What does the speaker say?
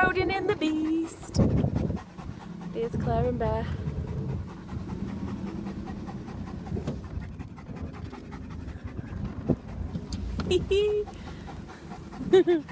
Nickelodeon and the Beast. There's Claire and Bear. Hee hee.